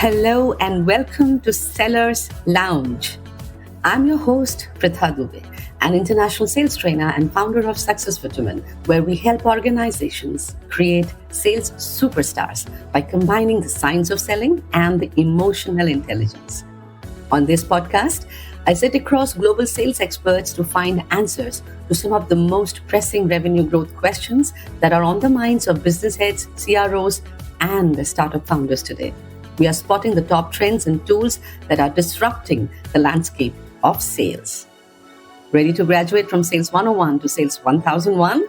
Hello and welcome to Sellers Lounge. I'm your host, Pritha Dubey, an international sales trainer and founder of Success for Women, where we help organizations create sales superstars by combining the science of selling and the emotional intelligence. On this podcast, I sit across global sales experts to find answers to some of the most pressing revenue growth questions that are on the minds of business heads, CROs, and startup founders today. We are spotting the top trends and tools that are disrupting the landscape of sales. Ready to graduate from Sales 101 to Sales 1001?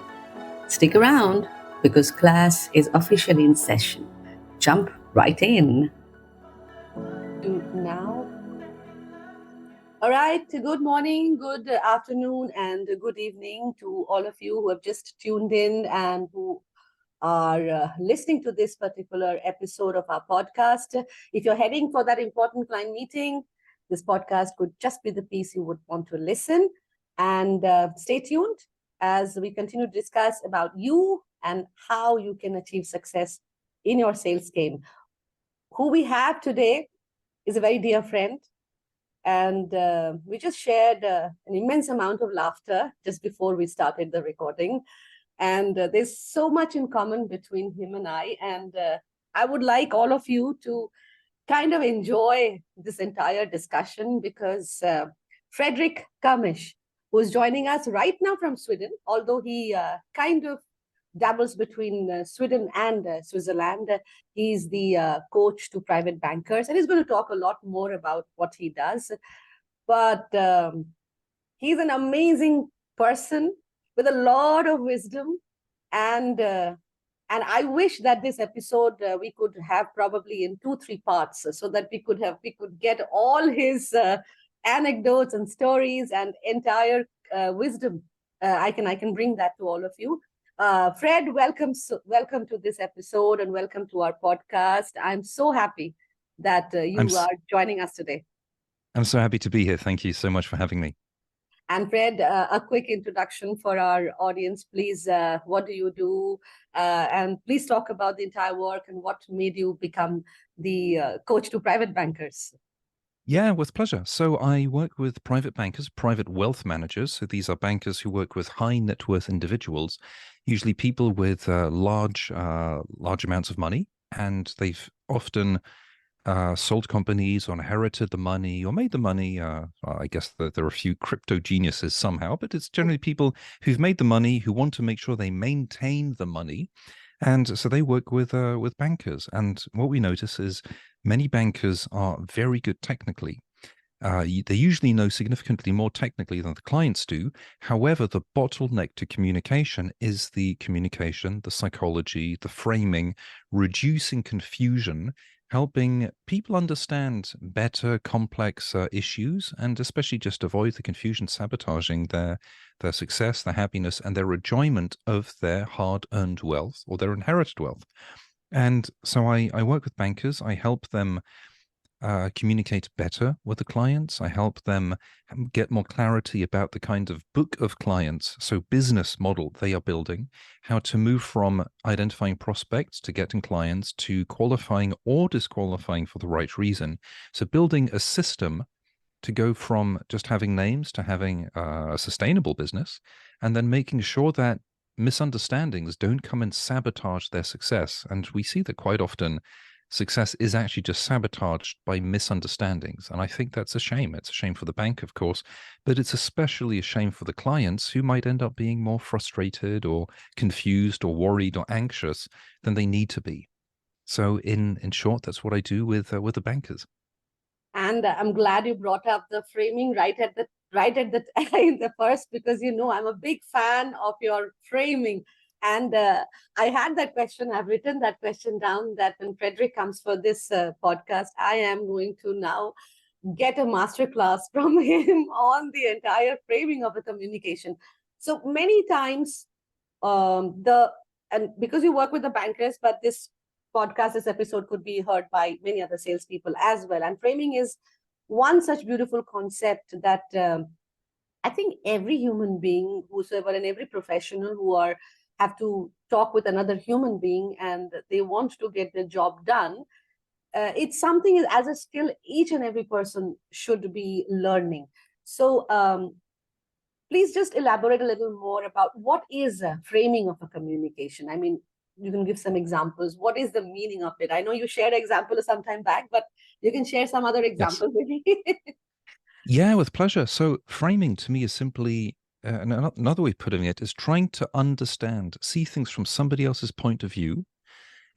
Stick around because class is officially in session. Jump right in. Now. All right. Good morning, good afternoon, and good evening to all of you who have just tuned in and who are listening to this particular episode of our podcast. If you're heading for that important client meeting, this podcast could just be the piece you would want to listen. And stay tuned as we continue to discuss about you and how you can achieve success in your sales game. Who we have today is a very dear friend. And we just shared an immense amount of laughter just before we started the recording. And there's so much in common between him and I. And I would like all of you to kind of enjoy this entire discussion because Frederick Kermisch, who is joining us right now from Sweden, although he kind of dabbles between Sweden and Switzerland, he's the coach to private bankers. And he's going to talk a lot more about what he does. But he's an amazing person with a lot of wisdom, and I wish that this episode we could have probably in 2-3 parts, so that we could get all his anecdotes and stories and entire wisdom. I can bring that to all of you. Fred, welcome to this episode and welcome to our podcast. I'm so happy that you are joining us today. I'm so happy to be here. Thank you so much for having me. And Fred, a quick introduction for our audience, please. What do you do? And please talk about the entire work and what made you become the coach to private bankers. Yeah, with pleasure. So I work with private bankers, private wealth managers. So these are bankers who work with high net worth individuals, usually people with large amounts of money, and they've often sold companies or inherited the money or made the money. I guess that there are a few crypto geniuses somehow, but it's generally people who've made the money who want to make sure they maintain the money. And so they work with bankers. And what we notice is many bankers are very good technically. They usually know significantly more technically than the clients do. However, the bottleneck to communication is the communication, the psychology, the framing, reducing confusion, helping people understand better complex issues, and especially just avoid the confusion sabotaging their success, their happiness, and their enjoyment of their hard-earned wealth or their inherited wealth. And so I work with bankers. I help them communicate better with the clients. I help them get more clarity about the kind of book of clients, so business model they are building, how to move from identifying prospects to getting clients to qualifying or disqualifying for the right reason. So building a system to go from just having names to having a sustainable business, and then making sure that misunderstandings don't come and sabotage their success. And we see that quite often success is actually just sabotaged by misunderstandings. And I think that's a shame. It's a shame for the bank, of course, but it's especially a shame for the clients who might end up being more frustrated or confused or worried or anxious than they need to be. So in short, that's what I do with the bankers. And I'm glad you brought up the framing right at the in the first, because I'm a big fan of your framing. And I had that question. I've written that question down, that when Frederick comes for this podcast, I am going to now get a masterclass from him on the entire framing of the communication. So many times, and because you work with the bankers, but this podcast, this episode could be heard by many other salespeople as well. And framing is one such beautiful concept that I think every human being, whosoever, and every professional who have to talk with another human being and they want to get the job done, it's something as a skill each and every person should be learning. So please just elaborate a little more about what is framing of a communication. I mean, you can give some examples. What is the meaning of it? I know you shared an example some time back, but you can share some other Yes. examples with me. Yeah, with pleasure. So framing to me is simply another way of putting it is trying to understand, see things from somebody else's point of view,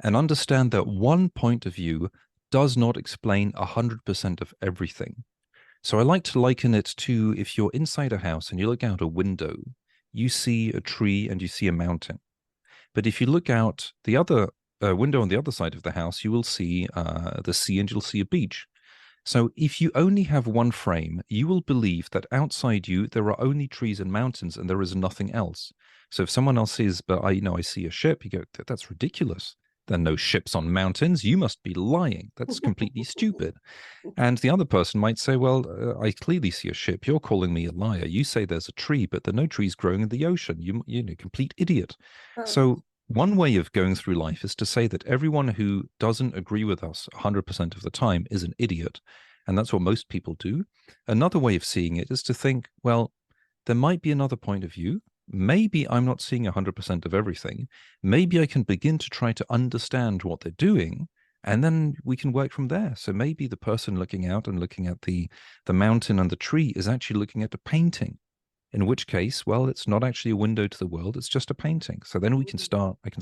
and understand that one point of view does not explain 100% of everything. So I like to liken it to if you're inside a house and you look out a window, you see a tree and you see a mountain. But if you look out the other window on the other side of the house, you will see the sea and you'll see a beach. So if you only have one frame, you will believe that outside you there are only trees and mountains and there is nothing else. So if someone else says, but I see a ship, you go, that's ridiculous. There are no ships on mountains. You must be lying. That's completely stupid. And the other person might say, well, I clearly see a ship. You're calling me a liar. You say there's a tree, but there are no trees growing in the ocean. You know, complete idiot. So one way of going through life is to say that everyone who doesn't agree with us 100% of the time is an idiot. And that's what most people do. Another way of seeing it is to think, well, there might be another point of view. Maybe I'm not seeing 100% of everything. Maybe I can begin to try to understand what they're doing, and then we can work from there. So maybe the person looking out and looking at the mountain and the tree is actually looking at a painting, in which case, well, it's not actually a window to the world, it's just a painting. So then I can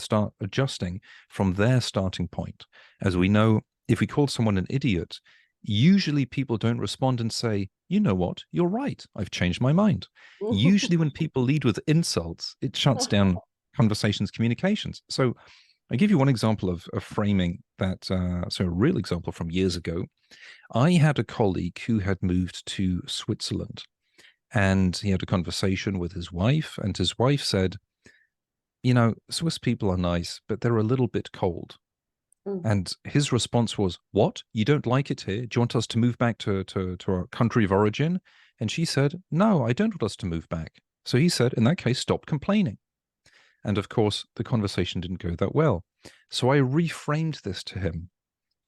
start adjusting from their starting point. As we know, if we call someone an idiot, usually people don't respond and say, you know what, you're right, I've changed my mind. Usually when people lead with insults, it shuts down conversations, communications. So I give you one example of framing that, so a real example from years ago. I had a colleague who had moved to Switzerland, and he had a conversation with his wife, and his wife said, you know, Swiss people are nice, but they're a little bit cold. And his response was, what? You don't like it here? Do you want us to move back to our country of origin? And she said, no, I don't want us to move back. So he said, in that case, stop complaining. And of course, the conversation didn't go that well. So I reframed this to him.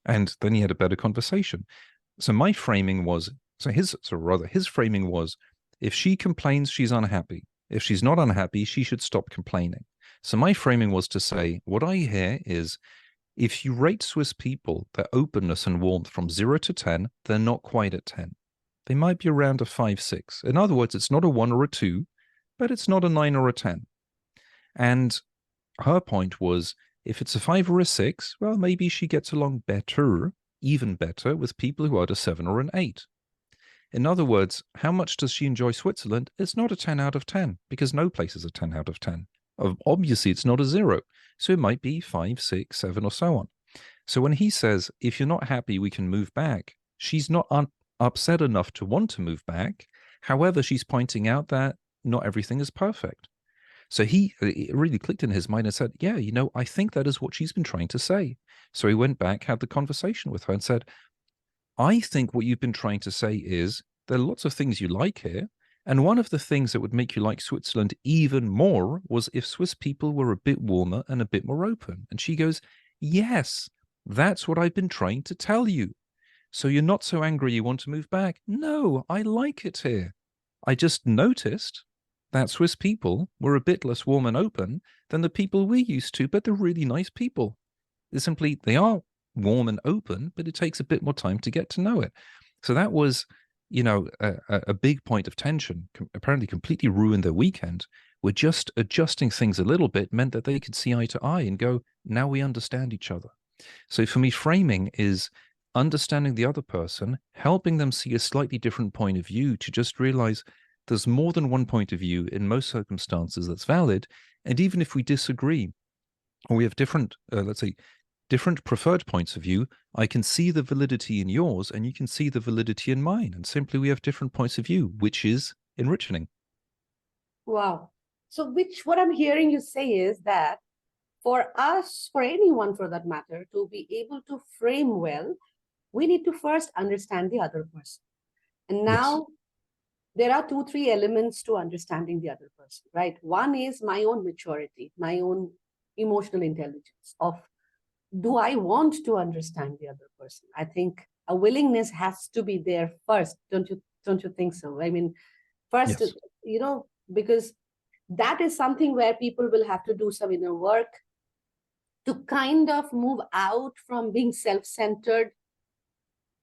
And then he had a better conversation. So my framing was, his framing was, if she complains, she's unhappy. If she's not unhappy, she should stop complaining. So my framing was to say, what I hear is, if you rate Swiss people, their openness and warmth from 0 to 10, they're not quite at 10. They might be around a 5, 6. In other words, it's not a 1 or a 2, but it's not a 9 or a 10. And her point was, if it's a 5 or a 6, well, maybe she gets along better, even better, with people who are at a 7 or an 8. In other words, how much does she enjoy Switzerland? It's not a 10 out of 10, because no place is a 10 out of 10. Obviously, it's not a 0. So it might be 5, 6, 7, or so on. So when he says, if you're not happy, we can move back, she's not upset enough to want to move back. However, she's pointing out that not everything is perfect. So it really clicked in his mind and said, yeah, you know, I think that is what she's been trying to say. So he went back, had the conversation with her and said, I think what you've been trying to say is there are lots of things you like here. And one of the things that would make you like Switzerland even more was if Swiss people were a bit warmer and a bit more open. And she goes, yes, that's what I've been trying to tell you. So you're not so angry you want to move back? No, I like it here. I just noticed that Swiss people were a bit less warm and open than the people we're used to, but they're really nice people. They are warm and open, but it takes a bit more time to get to know it. So that was, you know, a big point of tension, apparently completely ruined their weekend. We're just adjusting things a little bit meant that they could see eye to eye and go, now we understand each other. So for me, framing is understanding the other person, helping them see a slightly different point of view to just realize there's more than one point of view in most circumstances that's valid. And even if we disagree or we have different, let's say, different preferred points of view, I can see the validity in yours and you can see the validity in mine. And simply we have different points of view, which is enriching. Wow. So what I'm hearing you say is that for us, for anyone for that matter, to be able to frame well, we need to first understand the other person. And now there are 2, 3 elements to understanding the other person, right? One is my own maturity, my own emotional intelligence of do I want to understand the other person? I think a willingness has to be there first. Don't you think so? I mean, first, Yes. because that is something where people will have to do some inner work to kind of move out from being self-centered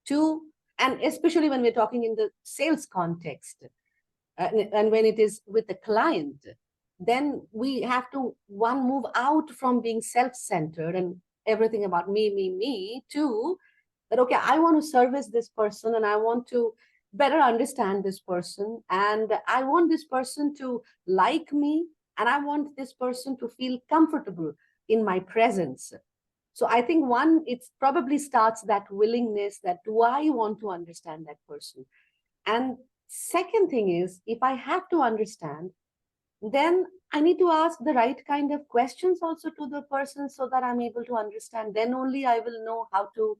to, and especially when we're talking in the sales context, and when it is with the client, then we have to move out from being self-centered and everything about me to that, okay, I want to service this person and I want to better understand this person, and I want this person to like me, and I want this person to feel comfortable in my presence. So I think it probably starts that willingness, that do I want to understand that person? And second thing is, if I have to understand, then I need to ask the right kind of questions also to the person so that I'm able to understand. Then only I will know how to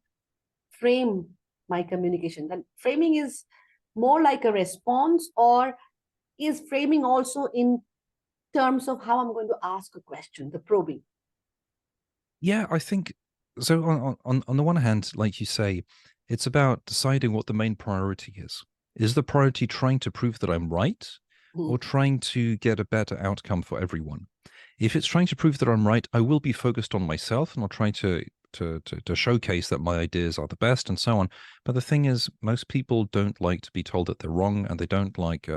frame my communication. Then framing is more like a response, or is framing also in terms of how I'm going to ask a question, the probing? Yeah, I think so. On the one hand, like you say, it's about deciding what the main priority is. Is the priority trying to prove that I'm right, or trying to get a better outcome for everyone? If it's trying to prove that I'm right, I will be focused on myself and I'll try to showcase that my ideas are the best and so on. But the thing is, most people don't like to be told that they're wrong, and they don't like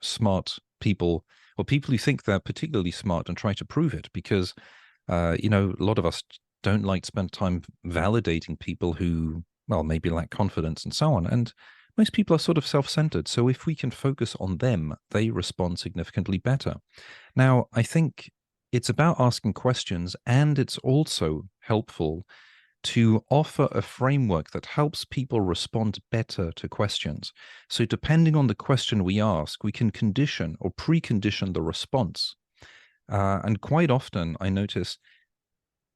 smart people, or people who think they're particularly smart and try to prove it, because a lot of us don't like to spend time validating people who, well, maybe lack confidence and so on. And most people are sort of self-centered. So if we can focus on them, they respond significantly better. Now, I think it's about asking questions, and it's also helpful to offer a framework that helps people respond better to questions. So depending on the question we ask, we can condition or precondition the response. And quite often, I notice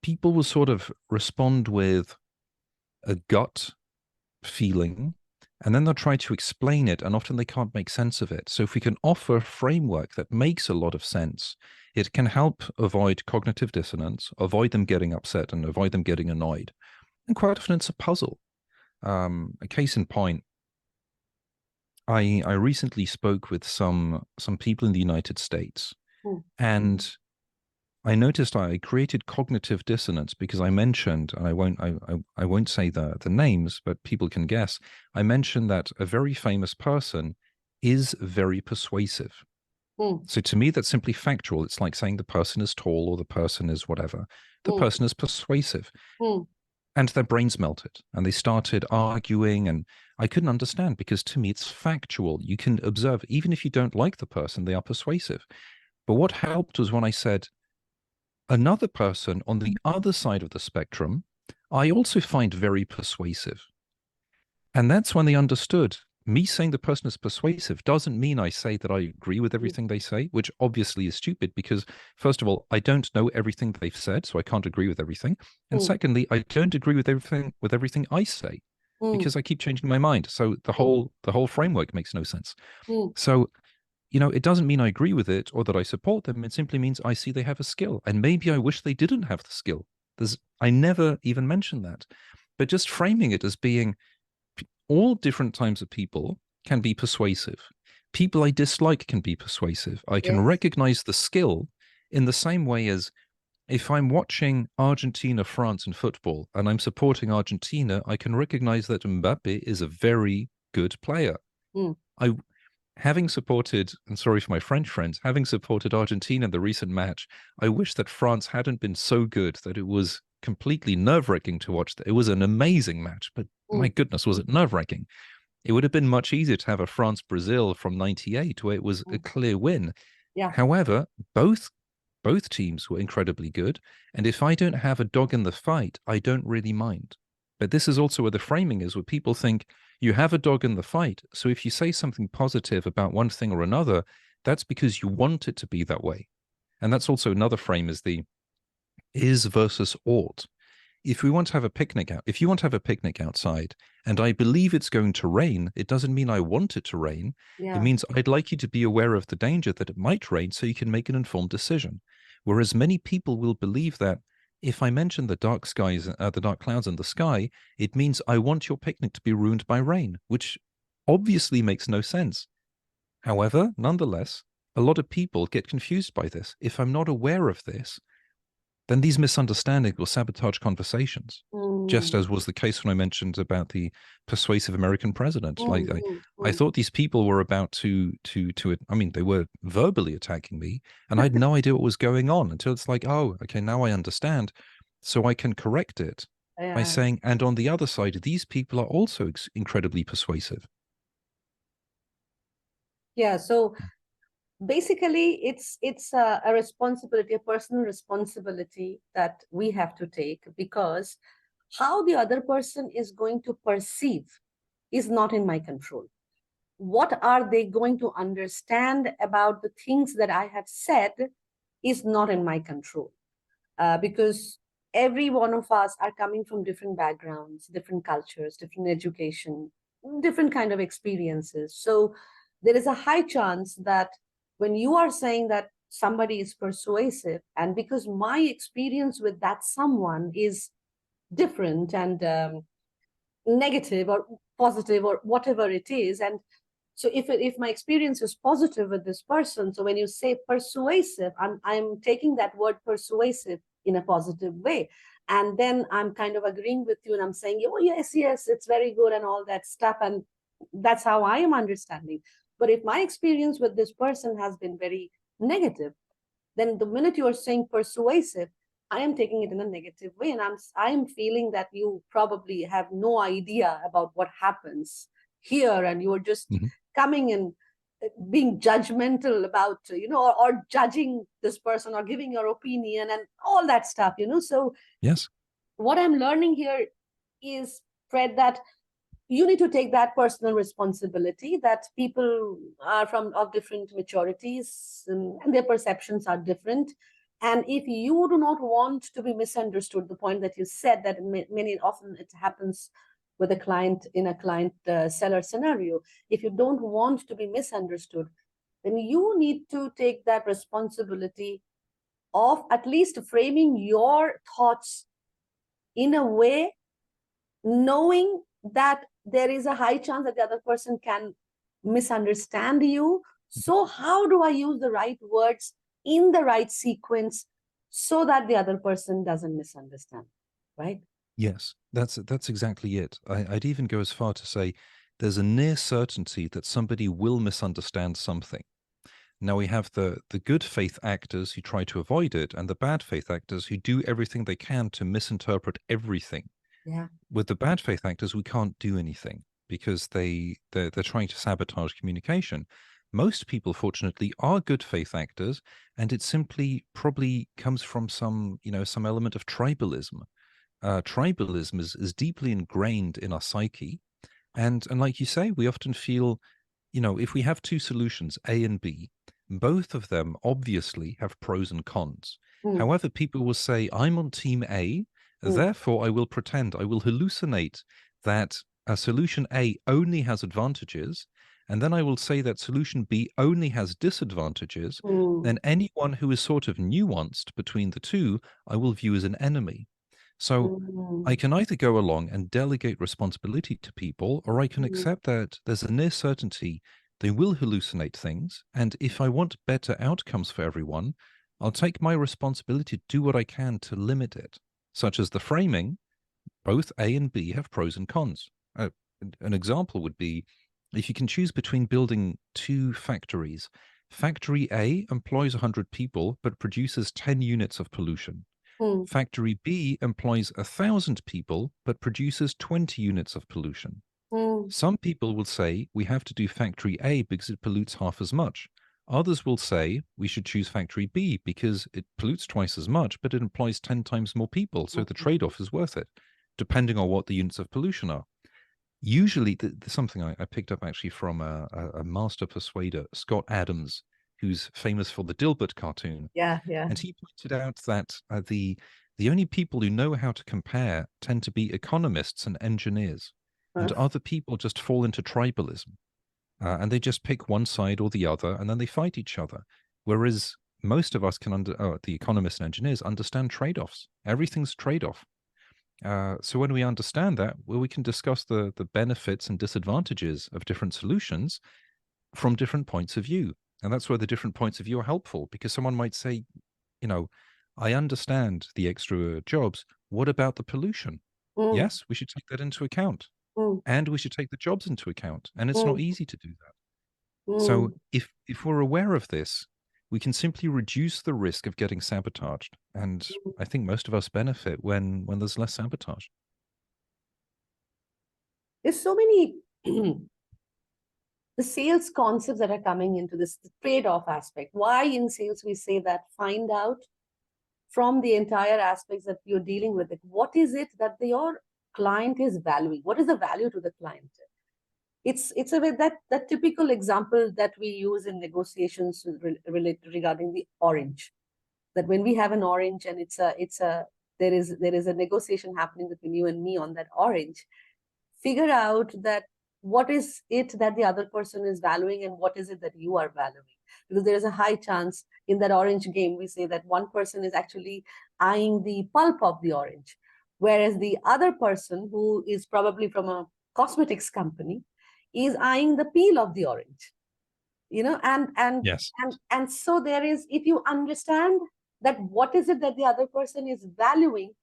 people will sort of respond with a gut feeling, and then they'll try to explain it, and often they can't make sense of it. So if we can offer a framework that makes a lot of sense, it can help avoid cognitive dissonance, avoid them getting upset, and avoid them getting annoyed. And quite often it's a puzzle. A case in point, I recently spoke with some people in the United States, and I noticed I created cognitive dissonance because I mentioned, and I won't say the names, but people can guess. I mentioned that a very famous person is very persuasive. So to me, that's simply factual. It's like saying the person is tall or the person is whatever. The person is persuasive. And their brains melted and they started arguing, and I couldn't understand, because to me it's factual. You can observe, even if you don't like the person, they are persuasive. But what helped was when I said, another person on the other side of the spectrum, I also find very persuasive. And that's when they understood, me saying the person is persuasive doesn't mean I say that I agree with everything they say, which obviously is stupid, because first of all, I don't know everything they've said, so I can't agree with everything. And secondly, I don't agree with everything I say, because I keep changing my mind. So the whole framework makes no sense. So it doesn't mean I agree with it or that I support them. It simply means I see they have a skill, and maybe I wish they didn't have the skill. I never even mentioned that, but just framing it as being all different types of people can be persuasive. People I dislike can be persuasive. I can recognize the skill in the same way as if I'm watching Argentina, France in football, and I'm supporting Argentina, I can recognize that Mbappe is a very good player. Having supported, and sorry for my French friends, having supported Argentina in the recent match, I wish that France hadn't been so good that it was completely nerve-wracking to watch. It was an amazing match, but my goodness, was it nerve-wracking. It would have been much easier to have a France-Brazil from 98, where it was a clear win. However, both teams were incredibly good, and if I don't have a dog in the fight, I don't really mind. But this is also where the framing is, where people think you have a dog in the fight, so if you say something positive about one thing or another, that's because you want it to be that way. And that's also another frame, is the is versus ought. If you want to have a picnic outside, and I believe it's going to rain, it doesn't mean I want it to rain. It means I'd like you to be aware of the danger that it might rain so you can make an informed decision. Whereas many people will believe that If I mention the dark skies, the dark clouds in the sky, it means I want your picnic to be ruined by rain, which obviously makes no sense. However, nonetheless, a lot of people get confused by this. If I'm not aware of this, then these misunderstandings will sabotage conversations, just Mm, as was the case when I mentioned about the persuasive American president. mm, Like mm, I mm. thought these people were about I mean, they were verbally attacking me, and I had no idea what was going on until it's like, oh, okay, now I understand, so I can correct it by Yeah. saying, and on the other side, these people are also incredibly persuasive. Yeah. So basically, it's a responsibility, a personal responsibility that we have to take, because how the other person is going to perceive is not in my control. What are they going to understand about the things that I have said is not in my control. Because every one of us are coming from different backgrounds, different cultures, different education, different kind of experiences. So there is a high chance that when you are saying that somebody is persuasive, and because my experience with that someone is different and negative or positive or whatever it is, and so if my experience is positive with this person, so when you say persuasive, I'm taking that word persuasive in a positive way, and then I'm kind of agreeing with you and I'm saying, oh yes, yes, it's very good and all that stuff, and that's how I am understanding. But if my experience with this person has been very negative, then the minute you are saying persuasive, I am taking it in a negative way, and I'm feeling that you probably have no idea about what happens here, and you are just Mhm. coming and being judgmental about, or judging this person or giving your opinion and all that stuff. So Yes. what I'm learning here is, Fred, that you need to take that personal responsibility, that people are from of different maturities, and their perceptions are different. And if you do not want to be misunderstood, the point that you said, that many often it happens with a client, in a client seller scenario, if you don't want to be misunderstood, then you need to take that responsibility of at least framing your thoughts in a way, knowing that there is a high chance that the other person can misunderstand you. So how do I use the right words in the right sequence so that the other person doesn't misunderstand, right? Yes, that's exactly it. I'd even go as far to say there's a near certainty that somebody will misunderstand something. Now we have the good faith actors who try to avoid it, and the bad faith actors who do everything they can to misinterpret everything. Yeah. With the bad faith actors, we can't do anything because they're trying to sabotage communication. Most people, fortunately, are good faith actors, and it simply probably comes from some element of tribalism. Tribalism is deeply ingrained in our psyche, and like you say, we often feel, if we have two solutions, A and B, both of them obviously have pros and cons. Mm, However, people will say, I'm on team A, mm, therefore I will hallucinate that solution A only has advantages, and then I will say that solution B only has disadvantages. mm, Then anyone who is sort of nuanced between the two, I will view as an enemy. So I mm, can either go along and delegate responsibility to people, or I can mm, accept that there's a near certainty they will hallucinate things. And if I want better outcomes for everyone, I'll take my responsibility to do what I can to limit it, such as the framing. Both A and B have pros and cons. An example would be if you can choose between building two factories. Factory A employs 100 people but produces 10 units of pollution. mm, Factory B employs 1,000 people but produces 20 units of pollution. mm, Some people will say we have to do factory A because it pollutes half as much. Others will say we should choose factory B because it pollutes twice as much, but it employs 10 times more people, so the mm, trade off is worth it, depending on what the units of pollution are. Usually, something I picked up actually from a master persuader, Scott Adams, who's famous for the Dilbert cartoon. yeah, yeah. And he pointed out that the only people who know how to compare tend to be economists and engineers, and other people just fall into tribalism, and they just pick one side or the other, and then they fight each other. Whereas most of us can the economists and engineers understand trade-offs. Everything's trade-off. So when we understand that, well, we can discuss the benefits and disadvantages of different solutions from different points of view. And that's where the different points of view are helpful, because someone might say, I understand the extra jobs. What about the pollution? Mm, Yes, we should take that into account. mm, And we should take the jobs into account. And it's not mm, easy to do that. So mm, if we're aware of this, we can simply reduce the risk of getting sabotaged. And mm. I think most of us benefit when there's less sabotage. There's so many the sales concepts that are coming into this trade-off aspect. Why in sales we say that find out from the entire aspects that you're dealing with it. What is it that your client is valuing? What is the value to the client? It's a way that typical example that we use in negotiations regarding the orange. That when we have an orange and there is a negotiation happening between you and me on that orange, figure out that what is it that the other person is valuing and what is it that you are valuing, because there is a high chance in that orange game we say that one person is actually eyeing the pulp of the orange, whereas the other person, who is probably from a cosmetics company, is eyeing the peel of the orange, and Yes. so there is, if you understand that what is it that the other person is valuing,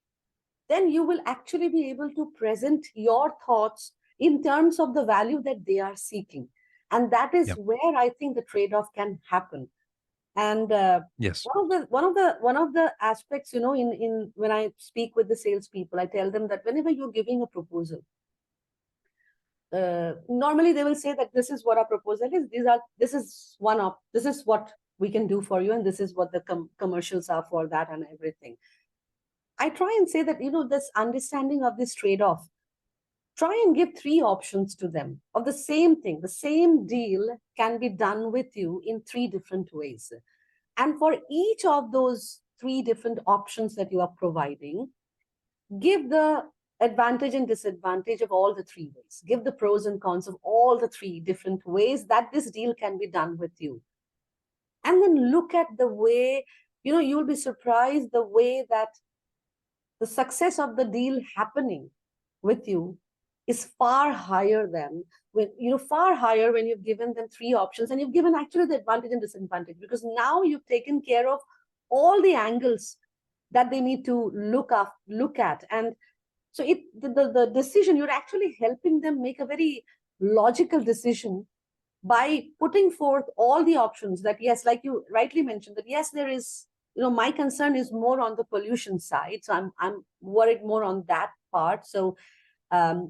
then you will actually be able to present your thoughts in terms of the value that they are seeking. And that is Yeah. where I think the trade-off can happen. And Yes. one of the aspects, in when I speak with the salespeople, I tell them that whenever you're giving a proposal, normally they will say that this is what our proposal is. This is what we can do for you, and this is what the commercials are for that and everything. I try and say that, this understanding of this trade-off, try and give three options to them of the same thing. The same deal can be done with you in three different ways. And for each of those three different options that you are providing, give the advantage and disadvantage of all the three ways. Give the pros and cons of all the three different ways that this deal can be done with you. And then look at the way, you'll be surprised the way that the success of the deal happening with you is far higher than far higher when you've given them three options and you've given actually the advantage and disadvantage, because now you've taken care of all the angles that they need to look at. And so the decision, you're actually helping them make a very logical decision by putting forth all the options that, yes, like you rightly mentioned, that yes, there is, my concern is more on the pollution side. So I'm worried more on that part. So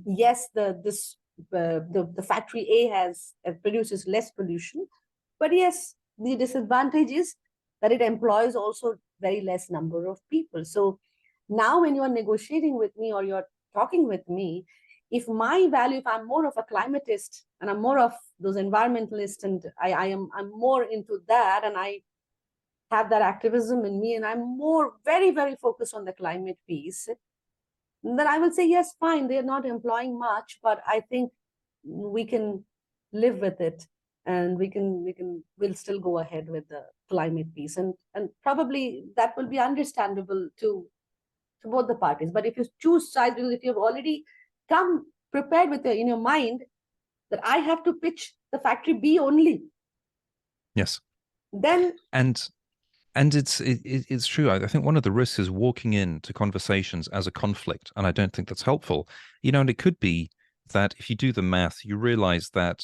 yes, the factory A produces less pollution, but yes, the disadvantage is that it employs also very less number of people. So now when you are negotiating with me or you're talking with me, if I'm more of a climatist and I'm more of those environmentalists, and I'm more into that, and I have that activism in me, and I'm more very, very focused on the climate piece, then I will say, yes, fine, they're not employing much, but I think we can live with it, and we'll still go ahead with the climate piece. And probably that will be understandable to both the parties. But if you choose sides, because if you've already come prepared with in your mind that I have to pitch the factory B only. Yes. Then and it's true. I think one of the risks is walking into conversations as a conflict, and I don't think that's helpful. And it could be that if you do the math, you realize that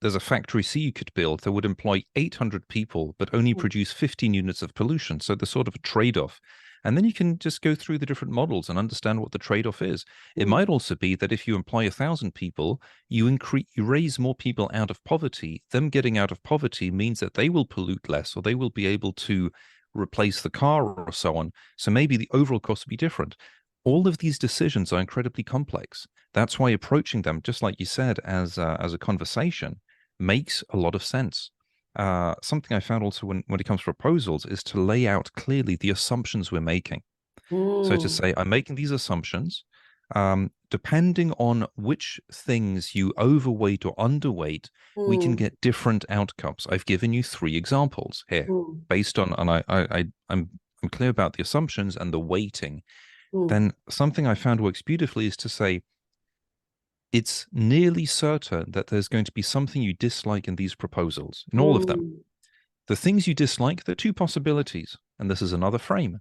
there's a factory C you could build that would employ 800 people, but only produce 15 units of pollution. So there's sort of a trade-off. And then you can just go through the different models and understand what the trade-off is. It might also be that if you employ 1,000 people, you raise more people out of poverty. Them getting out of poverty means that they will pollute less, or they will be able to replace the car or so on. So maybe the overall cost will be different. All of these decisions are incredibly complex. That's why approaching them, just like you said, as a conversation, makes a lot of sense. Something I found also when it comes to proposals is to lay out clearly the assumptions we're making. So to say, I'm making these assumptions. depending on which things you overweight or underweight, we can get different outcomes. I've given you 3 examples here based on, and I'm clear about the assumptions and the weighting. Then something I found works beautifully is to say, it's nearly certain that there's going to be something you dislike in these proposals, in all of them. The things you dislike, there are 2 possibilities, and this is another frame.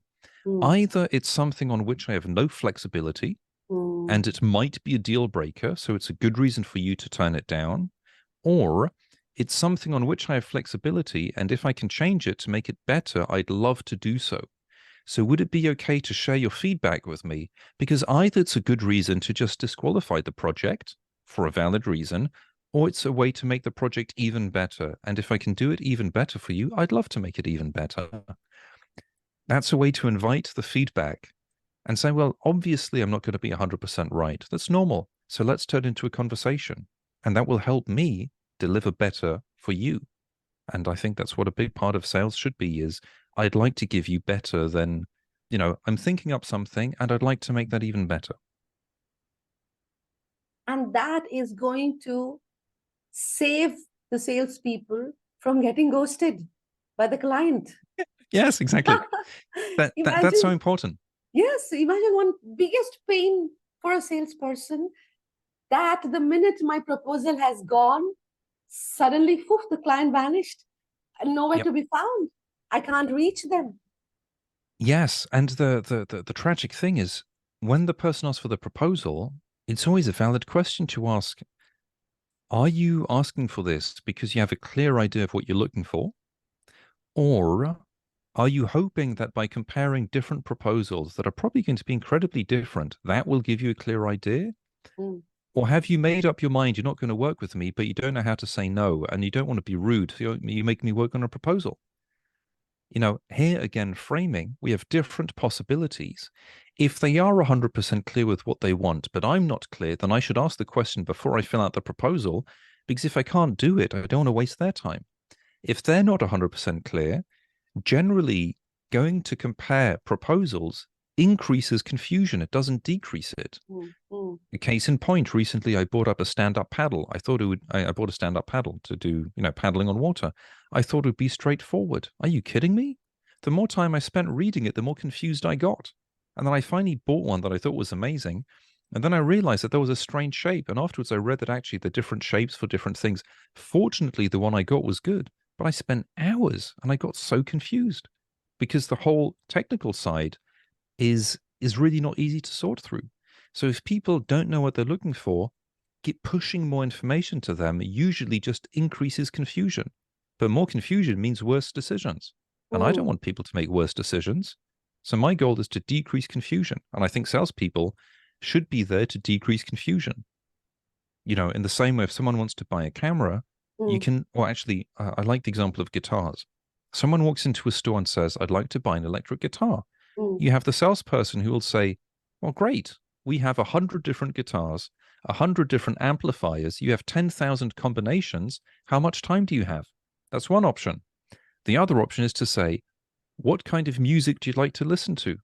Either it's something on which I have no flexibility, and it might be a deal breaker, so it's a good reason for you to turn it down, or it's something on which I have flexibility, and if I can change it to make it better, I'd love to do so. So would it be okay to share your feedback with me? Because either it's a good reason to just disqualify the project for a valid reason, or it's a way to make the project even better. And if I can do it even better for you, I'd love to make it even better. That's a way to invite the feedback and say, well, obviously I'm not going to be 100% right. That's normal. So let's turn it into a conversation. And that will help me deliver better for you. And I think that's what a big part of sales should be, is I'd like to give you better than, I'm thinking up something and I'd like to make that even better. And that is going to save the salespeople from getting ghosted by the client. Yes, exactly. That's so important. Yes, imagine one biggest pain for a salesperson, that the minute my proposal has gone, suddenly, poof, the client vanished and nowhere to be found. I can't reach them. Yes, and the tragic thing is, when the person asks for the proposal, it's always a valid question to ask, are you asking for this because you have a clear idea of what you're looking for? Or are you hoping that by comparing different proposals that are probably going to be incredibly different, that will give you a clear idea? Or have you made up your mind you're not going to work with me, but you don't know how to say no, and you don't want to be rude, so you make me work on a proposal? Here again, framing, we have different possibilities. If they are 100% clear with what they want, but I'm not clear, then I should ask the question before I fill out the proposal, because if I can't do it, I don't want to waste their time. If they're not 100% clear, generally going to compare proposals increases confusion. It doesn't decrease it. A case in point, recently I bought up a stand-up paddle. I bought a stand-up paddle to do, paddling on water. I thought it would be straightforward. Are you kidding me? The more time I spent reading it, the more confused I got. And then I finally bought one that I thought was amazing. And then I realized that there was a strange shape. And afterwards I read that actually the different shapes for different things. Fortunately, the one I got was good. But I spent hours and I got so confused because the whole technical side is really not easy to sort through. So if people don't know what they're looking for, pushing more information to them usually just increases confusion. But more confusion means worse decisions. And I don't want people to make worse decisions. So my goal is to decrease confusion. And I think salespeople should be there to decrease confusion. In the same way, if someone wants to buy a camera, you can, or actually, I like the example of guitars. Someone walks into a store and says, I'd like to buy an electric guitar. You have the salesperson who will say, well, great. We have 100 different guitars, 100 different amplifiers. You have 10,000 combinations. How much time do you have? That's one option. The other option is to say, what kind of music do you like to listen to?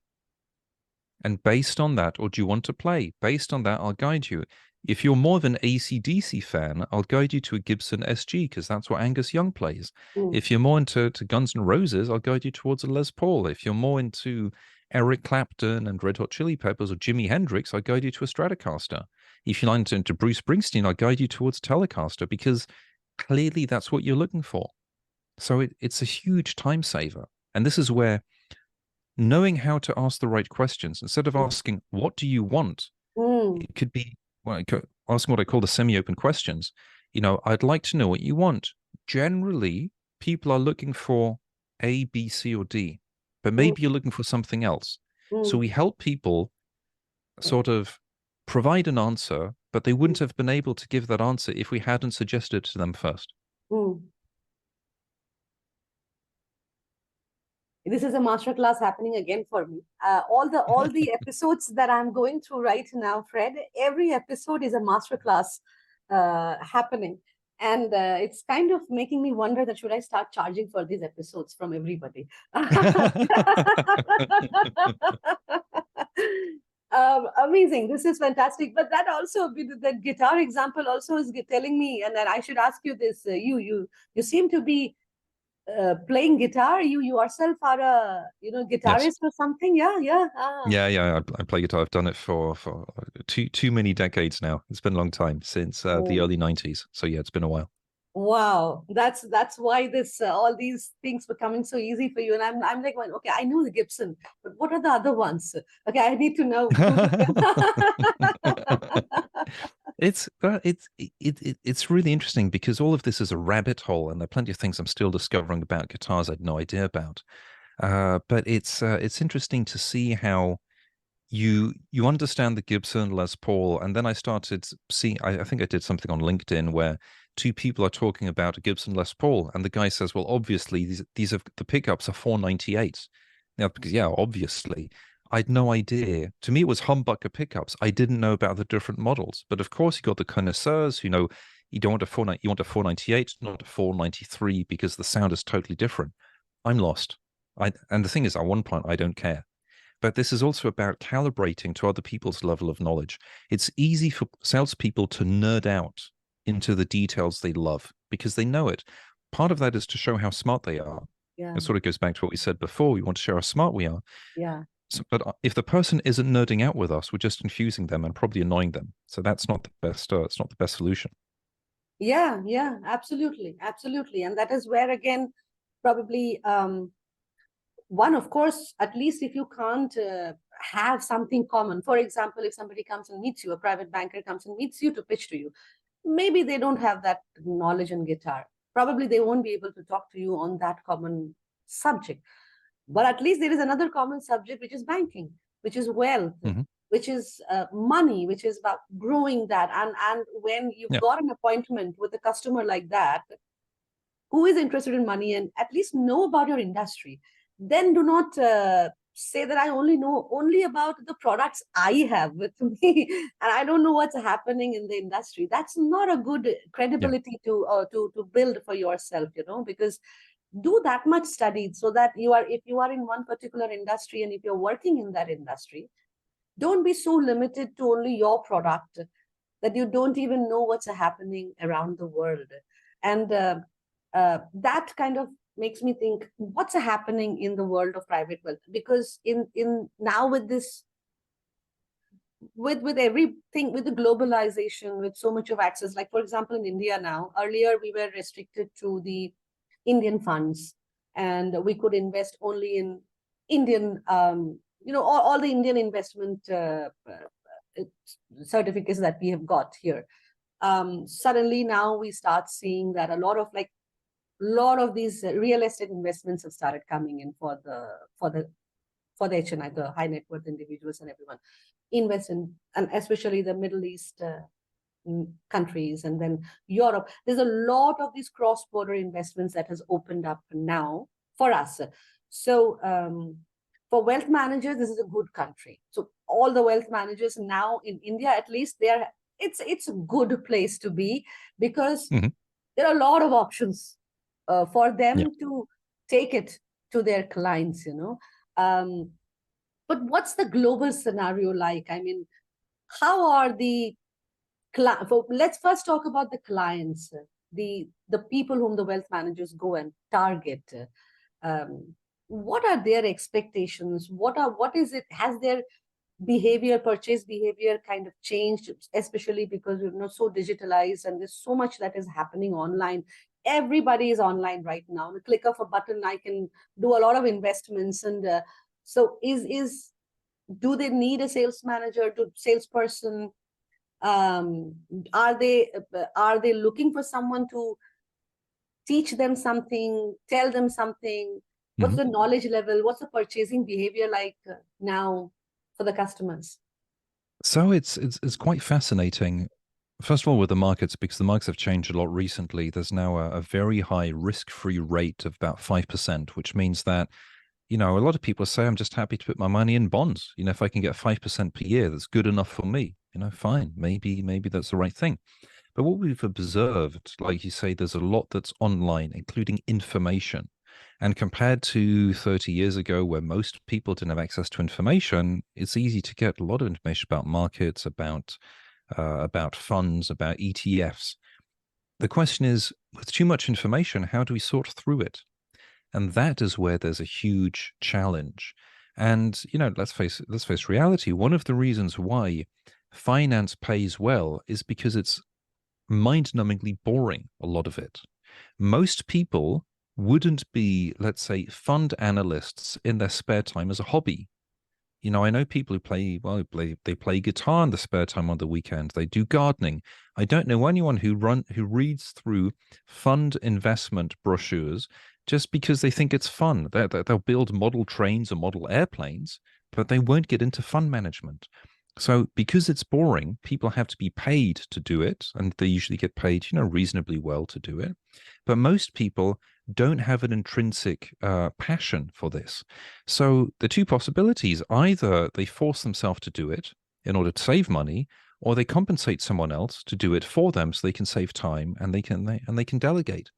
And based on that, or do you want to play? Based on that, I'll guide you. If you're more of an AC/DC fan, I'll guide you to a Gibson SG because that's what Angus Young plays. If you're more into Guns N' Roses, I'll guide you towards a Les Paul. If you're more into Eric Clapton and Red Hot Chili Peppers or Jimi Hendrix, I'll guide you to a Stratocaster. If you're into Bruce Springsteen, I'll guide you towards Telecaster because clearly that's what you're looking for. So it's a huge time saver. And this is where knowing how to ask the right questions, instead of asking, what do you want? It could be asking what I call the semi-open questions. I'd like to know what you want. Generally, people are looking for A, B, C, or D, but maybe you're looking for something else. So we help people sort of provide an answer, but they wouldn't have been able to give that answer if we hadn't suggested it to them first. This is a masterclass happening again for me. All the episodes that I'm going through right now, Fred, every episode is a masterclass happening. And it's kind of making me wonder that should I start charging for these episodes from everybody? Amazing. This is fantastic. But that also, the guitar example also is telling me, and then I should ask you this. You seem to be playing guitar. You yourself are a Yes. guitarist or something. Yeah, yeah. Ah. Yeah. I play guitar. I've done it for too many decades now. It's been a long time, since the Oh, early 90s. So yeah, it's been a while. wow. That's why this all these things were coming so easy for you. And I'm like, well, okay, I know the Gibson, but what are the other ones? Okay, I need to know. Google them. It's really interesting because all of this is a rabbit hole, and there are plenty of things I'm still discovering about guitars I had no idea about. But it's interesting to see how you understand the Gibson Les Paul, and then I started seeing. I think I did something on LinkedIn where two people are talking about a Gibson Les Paul, and the guy says, "Well, obviously these are the pickups are 498." Now, because yeah, obviously, I had no idea. To me, it was humbucker pickups. I didn't know about the different models, but of course, you got the connoisseurs who know you don't want a you want a 498, not a 493, because the sound is totally different. I'm lost. And the thing is, at one point, I don't care. But this is also about calibrating to other people's level of knowledge. It's easy for salespeople to nerd out into the details they love because they know it. Part of that is to show how smart they are. Yeah, It sort of goes back to what we said before. We want to show how smart we are. yeah. But if the person isn't nerding out with us, we're just confusing them and probably annoying them. So that's not the best. It's not the best solution. Yeah, yeah, absolutely, absolutely. And that is where again, probably one, of course, at least if you can't have something common. For example, if somebody comes and meets you, a private banker comes and meets you to pitch to you, maybe they don't have that knowledge in guitar. Probably they won't be able to talk to you on that common subject. But at least there is another common subject, which is banking, which is wealth, Mm-hmm. which is money, which is about growing that. And when you've Yeah. got an appointment with a customer like that, who is interested in money and at least know about your industry, then do not say that I only know only about the products I have with me and I don't know what's happening in the industry. That's not a good Yeah. credibility to build for yourself, because do that much study so that you are, if you are in one particular industry and if you're working in that industry, don't be so limited to only your product that you don't even know what's happening around the world. And that kind of makes me think what's happening in the world of private wealth, because in now with this, with everything, with the globalization, with so much of access, like for example in India now, earlier we were restricted to the Indian funds, and we could invest only in Indian, all the Indian investment certificates that we have got here. Suddenly now we start seeing that a lot of these real estate investments have started coming in for the HNI, the high net worth individuals, and everyone invest in, and especially the Middle East countries, and then Europe. There's a lot of these cross-border investments that has opened up now for us. So for wealth managers, this is a good country. So all the wealth managers now in India, at least, it's a good place to be, because Mm-hmm. there are a lot of options for Yeah. them to take it to their clients. But what's the global scenario like? I mean, how are the let's first talk about the clients, the people whom the wealth managers go and target. Um, what are their expectations? What is it? Has their purchase behavior kind of changed, especially because we're so digitalized and there's so much that is happening online. Everybody is online right now. The click of a button, I can do a lot of investments. And so do they need a sales manager, to salesperson? um, are they looking for someone to teach them something, tell them something? What's Mm-hmm. the knowledge level? What's the purchasing behavior like now for the customers? So it's quite fascinating. First of all, with the markets, because the markets have changed a lot recently, there's now a very high risk-free rate of about 5%, which means that, a lot of people say, I'm just happy to put my money in bonds. If I can get 5% per year, that's good enough for me. Fine. Maybe that's the right thing. But what we've observed, like you say, there's a lot that's online, including information. And compared to 30 years ago, where most people didn't have access to information, it's easy to get a lot of information about markets, about funds, about ETFs. The question is, with too much information, how do we sort through it? And that is where there's a huge challenge. And let's face reality. One of the reasons why finance pays well is because it's mind-numbingly boring, a lot of it. Most people wouldn't be, let's say, fund analysts in their spare time as a hobby. I know people who they play guitar in the spare time on the weekend. They do gardening. I don't know anyone who reads through fund investment brochures just because they think it's fun. They'll build model trains or model airplanes, but they won't get into fund management. So because it's boring, people have to be paid to do it, and they usually get paid, reasonably well to do it. But most people don't have an intrinsic passion for this. So the two possibilities, either they force themselves to do it in order to save money, or they compensate someone else to do it for them so they can save time and they can delegate.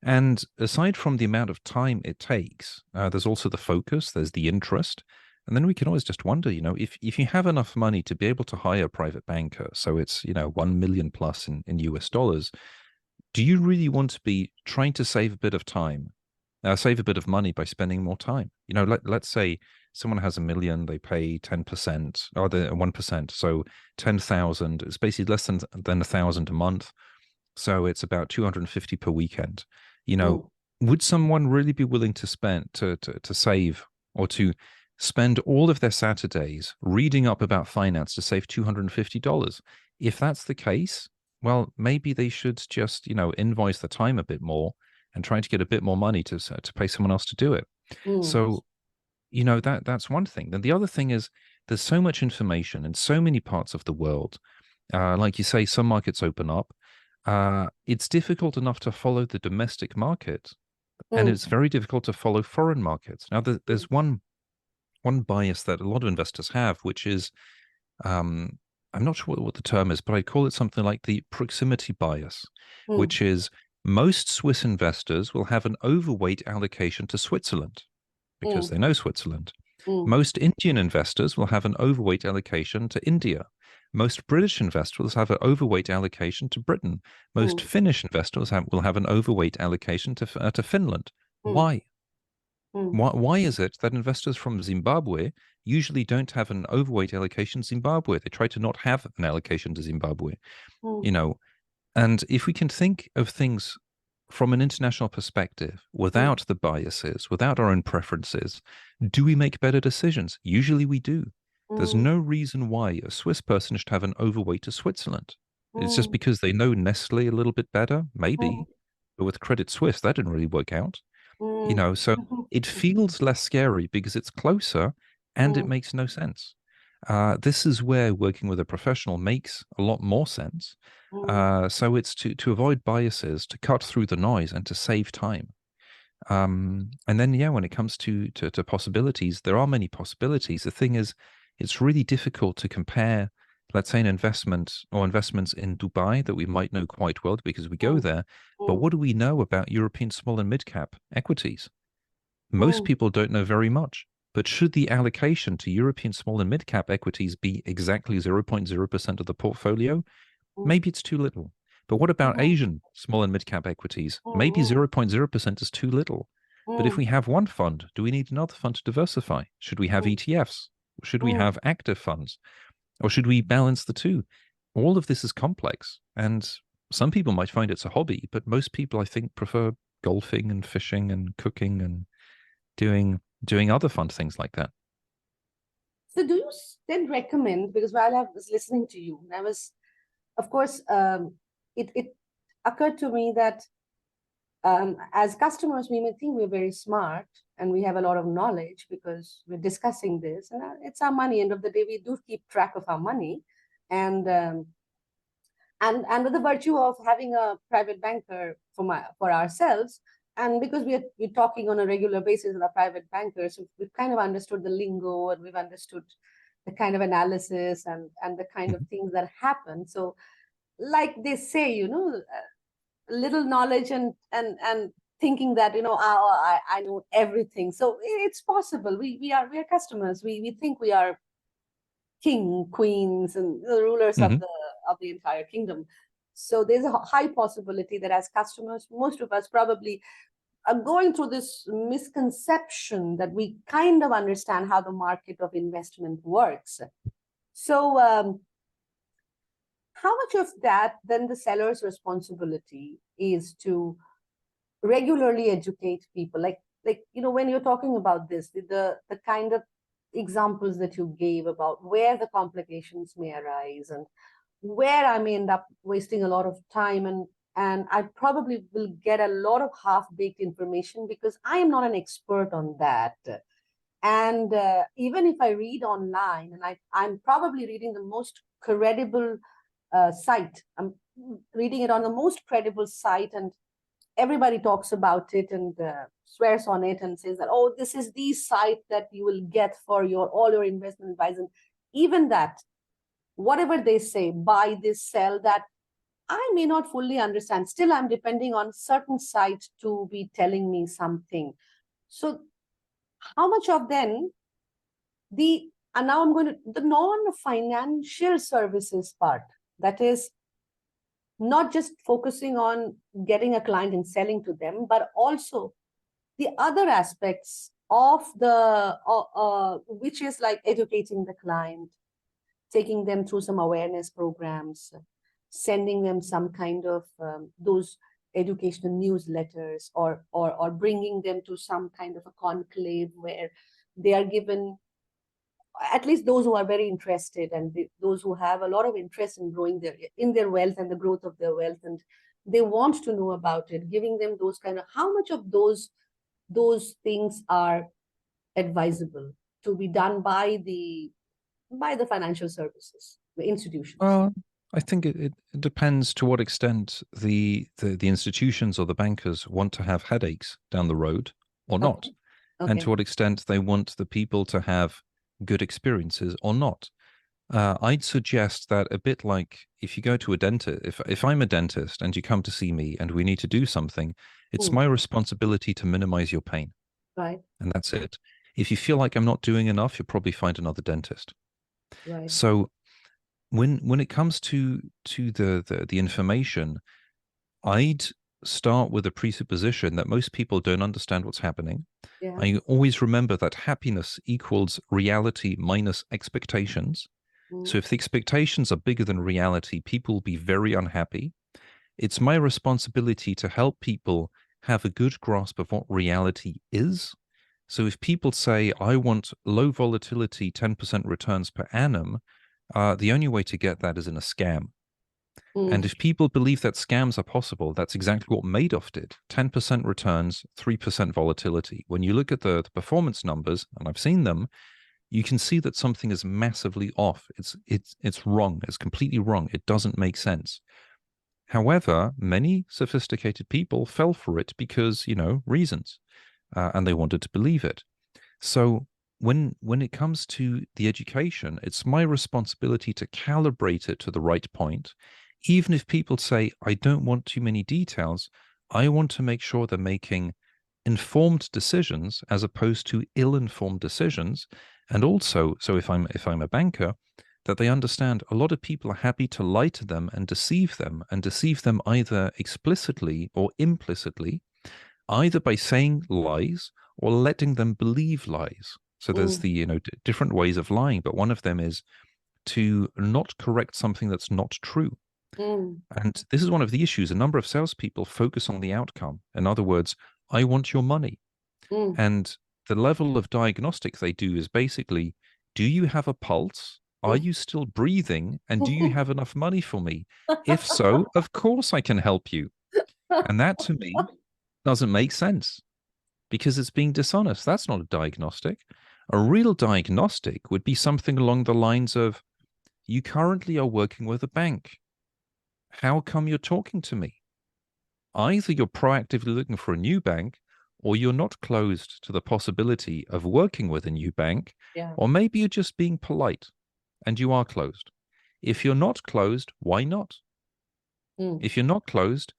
And aside from the amount of time it takes, there's also the focus, there's the interest. And then we can always just wonder, if you have enough money to be able to hire a private banker, so it's, 1 million plus in US dollars, do you really want to be trying to save a bit of time, save a bit of money by spending more time? Let's say someone has 1 million, they pay 10% or the 1%. So 10,000, it's basically less than 1,000 a month. So it's about 250 per weekend. Would someone really be willing to spend to save or to spend all of their Saturdays reading up about finance to save $250? If that's the case, well, maybe they should just, invoice the time a bit more and try to get a bit more money to pay someone else to do it. So, that's one thing. Then the other thing is there's so much information in so many parts of the world. Like you say, some markets open up. It's difficult enough to follow the domestic market, and it's very difficult to follow foreign markets. Now, there's one bias that a lot of investors have, which is, I'm not sure what the term is, but I call it something like the proximity bias, which is most Swiss investors will have an overweight allocation to Switzerland because they know Switzerland. Most Indian investors will have an overweight allocation to India. Most British investors have an overweight allocation to Britain. Most Finnish investors will have an overweight allocation to Finland. Why? Why is it that investors from Zimbabwe usually don't have an overweight allocation to Zimbabwe? They try to not have an allocation to Zimbabwe, and if we can think of things from an international perspective, without the biases, without our own preferences, do we make better decisions? Usually we do. There's no reason why a Swiss person should have an overweight to Switzerland. It's just because they know Nestle a little bit better, maybe. But with Credit Suisse, that didn't really work out. So it feels less scary because it's closer and it makes no sense. This is where working with a professional makes a lot more sense. So it's to avoid biases, to cut through the noise, and to save time. And then, when it comes to possibilities, there are many possibilities. The thing is, it's really difficult to compare, let's say, an investment or investments in Dubai that we might know quite well because we go there. But what do we know about European small and mid-cap equities? Most people don't know very much. But should the allocation to European small and mid-cap equities be exactly 0.0% of the portfolio? Maybe it's too little. But what about Asian small and mid-cap equities? Maybe 0.0% is too little. But if we have one fund, do we need another fund to diversify? Should we have ETFs? Should we have active funds? Or should we balance the two? All of this is complex. And some people might find it's a hobby, but most people, I think, prefer golfing and fishing and cooking and doing other fun things like that. So do you then recommend, because while I was listening to you, I was, of course, it occurred to me that as customers, we may think we're very smart and we have a lot of knowledge because we're discussing this. And it's our money. End of the day, we do keep track of our money. And with the virtue of having a private banker for ourselves, and because we're talking on a regular basis with our private bankers, we've kind of understood the lingo and we've understood the kind of analysis and the kind of things that happen. So like they say, little knowledge and thinking that, I know everything. So it's possible. We are customers. We think we are king, queens, and the rulers Mhm. of the entire kingdom. So there's a high possibility that as customers, most of us probably are going through this misconception that we kind of understand how the market of investment works. So how much of that then the seller's responsibility is to regularly educate people, like when you're talking about this, the kind of examples that you gave about where the complications may arise and where I may end up wasting a lot of time, and I probably will get a lot of half-baked information because I am not an expert on that. And even if I read online, and I'm probably reading the most credible site, I'm reading it on the most credible site, and everybody talks about it and swears on it and says that, oh, this is the site that you will get for all your investment advice. And even that, whatever they say, buy this, sell that, I may not fully understand. Still, I'm depending on certain sites to be telling me something. So how much of then and now I'm going to the non-financial services part, that is not just focusing on getting a client and selling to them, but also the other aspects of which is like educating the client, taking them through some awareness programs, sending them some kind of those educational newsletters, or bringing them to some kind of a conclave where they are given, at least those who are very interested, and those who have a lot of interest in growing their wealth and the growth of their wealth, and they want to know about it, giving them those kind of, how much of those things are advisable to be done by the financial services, the institutions? I think it depends to what extent the institutions or the bankers want to have headaches down the road or not, Okay. and to what extent they want the people to have good experiences or not. I'd suggest that a bit like if you go to a dentist, if I'm a dentist and you come to see me and we need to do something, it's my responsibility to minimize your pain. Right. And that's it. If you feel like I'm not doing enough, you'll probably find another dentist. Right. So when it comes to the information, I'd start with a presupposition that most people don't understand what's happening. Yeah. I always remember that happiness equals reality minus expectations. So if the expectations are bigger than reality, people will be very unhappy. It's my responsibility to help people have a good grasp of what reality is. So if people say, I want low volatility, 10% returns per annum, the only way to get that is in a scam. And if people believe that scams are possible, that's exactly what Madoff did. 10% returns, 3% volatility. When you look at the performance numbers, and I've seen them, you can see that something is massively off. It's wrong. It's completely wrong. It doesn't make sense. However, many sophisticated people fell for it because, reasons, and they wanted to believe it. So when it comes to the education, it's my responsibility to calibrate it to the right point. Even if people say, I don't want too many details, I want to make sure they're making informed decisions as opposed to ill-informed decisions. And also, so if I'm a banker, that they understand a lot of people are happy to lie to them and deceive them either explicitly or implicitly, either by saying lies or letting them believe lies. So there's the different ways of lying, but one of them is to not correct something that's not true. And this is one of the issues. A number of salespeople focus on the outcome. In other words, I want your money. And the level of diagnostic they do is basically, do you have a pulse? Are you still breathing? And do you have enough money for me? If so, of course I can help you. And that to me doesn't make sense because it's being dishonest. That's not a diagnostic. A real diagnostic would be something along the lines of, you currently are working with a bank. How come you're talking to me? Either you're proactively looking for a new bank, or you're not closed to the possibility of working with a new bank, or maybe you're just being polite and you are closed. If you're not closed, why not? If you're not closed,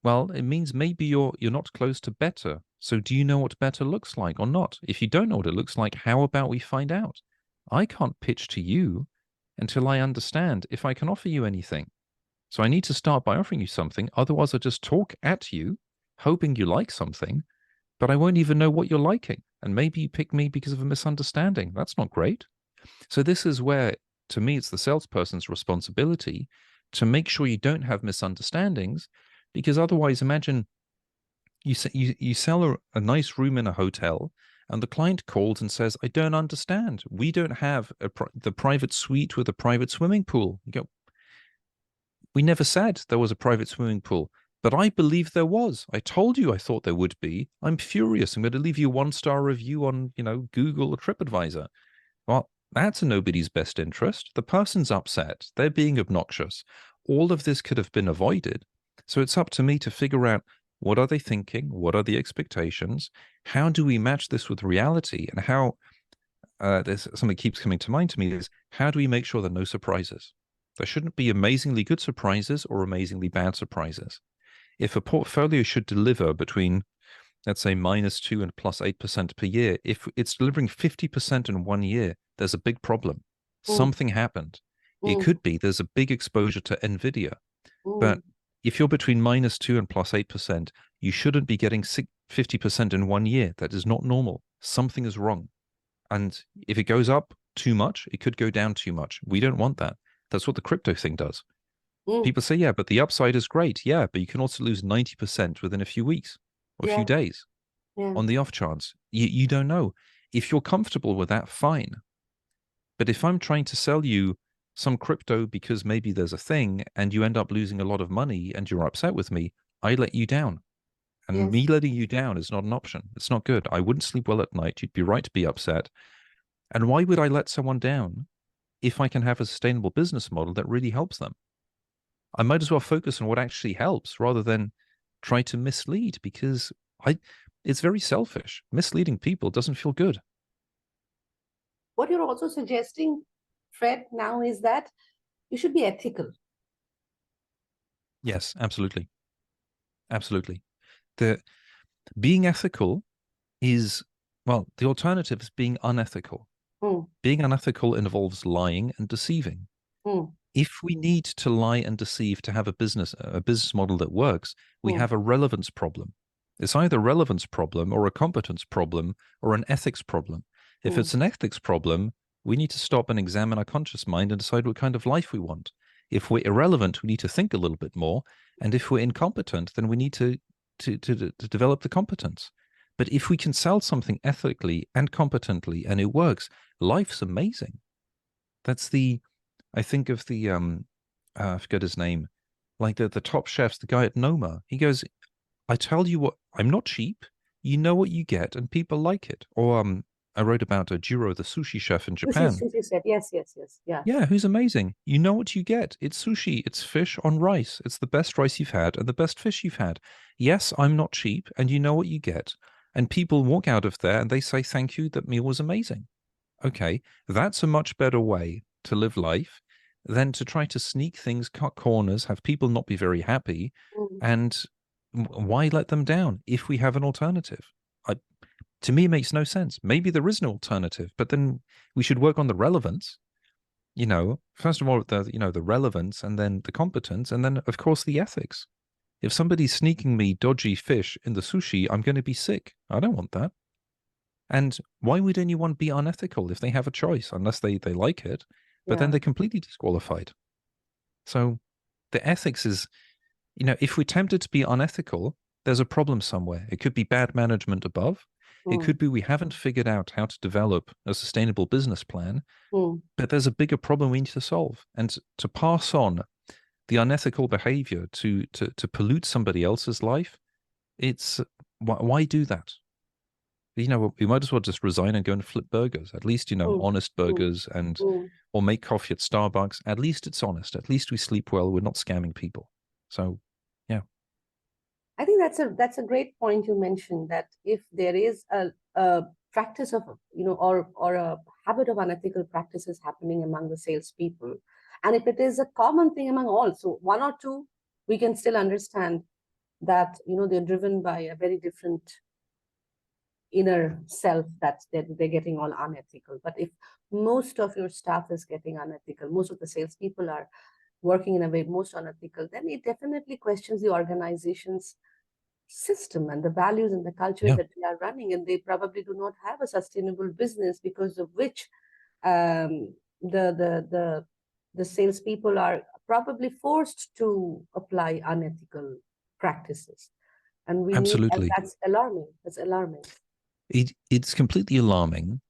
Well, it means maybe you're not close to better. So do you know what better looks like or not? If you don't know what it looks like, how about we find out? I can't pitch to you until I understand if I can offer you anything. So I need to start by offering you something. Otherwise, I'll just talk at you, hoping you like something, but I won't even know what you're liking. And maybe you pick me because of a misunderstanding. That's not great. So this is where, to me, it's the salesperson's responsibility to make sure you don't have misunderstandings, because otherwise, imagine you sell a nice room in a hotel, and the client calls and says, "I don't understand. We don't have the private suite with a private swimming pool." You go, "We never said there was a private swimming pool, but I believe there was. I told you I thought there would be. I'm furious. I'm going to leave you a 1-star review on, Google or TripAdvisor." Well, that's in nobody's best interest. The person's upset. They're being obnoxious. All of this could have been avoided. So it's up to me to figure out, what are they thinking? What are the expectations? How do we match this with reality? And how, there's something keeps coming to mind to me, is how do we make sure there are no surprises? There shouldn't be amazingly good surprises or amazingly bad surprises. If a portfolio should deliver between, let's say, -2 and +8% per year, if it's delivering 50% in 1 year, there's a big problem. Mm, Something happened. It mm, could be there's a big exposure to NVIDIA. But mm, if you're between -2 and +8%, you shouldn't be getting 50% in 1 year. That is not normal. Something is wrong. And if it goes up too much, it could go down too much. We don't want that. That's what the crypto thing does. mm. People say, yeah, but the upside is great. Yeah, but you can also lose 90% within a few weeks or a few Yeah, days yeah. on the off chance. You don't know. If you're comfortable with that, fine. But if I'm trying to sell you some crypto because maybe there's a thing and you end up losing a lot of money and you're upset with me, I let you down. And Yes. me letting you down is not an option. It's not good. I wouldn't sleep well at night. You'd be right to be upset. And why would I let someone down if I can have a sustainable business model that really helps them? I might as well focus on what actually helps rather than try to mislead, because it's very selfish. Misleading people doesn't feel good. What you're also suggesting, Fred, now is that you should be ethical. Yes, absolutely. Absolutely. The being ethical is, well, the alternative is being unethical. Mm, Being unethical involves lying and deceiving. mm, If we need to lie and deceive to have a business model that works, we mm, have a relevance problem. It's either a relevance problem or a competence problem or an ethics problem. If mm, it's an ethics problem, we need to stop and examine our conscious mind and decide what kind of life we want. If we're irrelevant, we need to think a little bit more. And if we're incompetent, then we need to develop the competence. But if we can sell something ethically and competently and it works, life's amazing. That's the, I think of the I forget his name, like the top chefs, the guy at Noma. He goes, "I tell you what, I'm not cheap. You know what you get, and people like it." Or I wrote about Jiro, the sushi chef in Sushi, Japan. sushi set. Yes, yes, yes. Yeah. Yeah, who's amazing. You know what you get. It's sushi. It's fish on rice. It's the best rice you've had and the best fish you've had. Yes, I'm not cheap, and you know what you get. And people walk out of there and they say, "Thank you, that meal was amazing." Okay, that's a much better way to live life than to try to sneak things, cut corners, have people not be very happy, Mm, and why let them down if we have an alternative? I, to me, it makes no sense. Maybe there is no alternative, but then we should work on the relevance. First of all, the relevance, and then the competence, and then of course the ethics. If somebody's sneaking me dodgy fish in the sushi, I'm going to be sick. I don't want that. And why would anyone be unethical if they have a choice, unless they like it? But then yeah. they're completely disqualified. So the ethics is, if we're tempted to be unethical, there's a problem somewhere. It could be bad management above. It Mm, could be we haven't figured out how to develop a sustainable business plan, mm. but there's a bigger problem we need to solve. And to pass on the unethical behavior to pollute somebody else's life, it's why do that? We might as well just resign and go and flip burgers. At least, Mm, honest mm, burgers, and mm. or make coffee at Starbucks. At least it's honest. At least we sleep well. We're not scamming people. So, yeah. I think that's a great point you mentioned, that if there is a practice of, or a habit of unethical practices happening among the salespeople, and if it is a common thing among all, so one or two, we can still understand. that, they're driven by a very different inner self, that they're getting all unethical. But if most of your staff is getting unethical, most of the salespeople are working in a way most unethical, then it definitely questions the organization's system and the values and the culture that they are running, and they probably do not have a sustainable business, because of which the salespeople are probably forced to apply unethical practices, and we need, and Absolutely. that's alarming. That's alarming. It's completely alarming.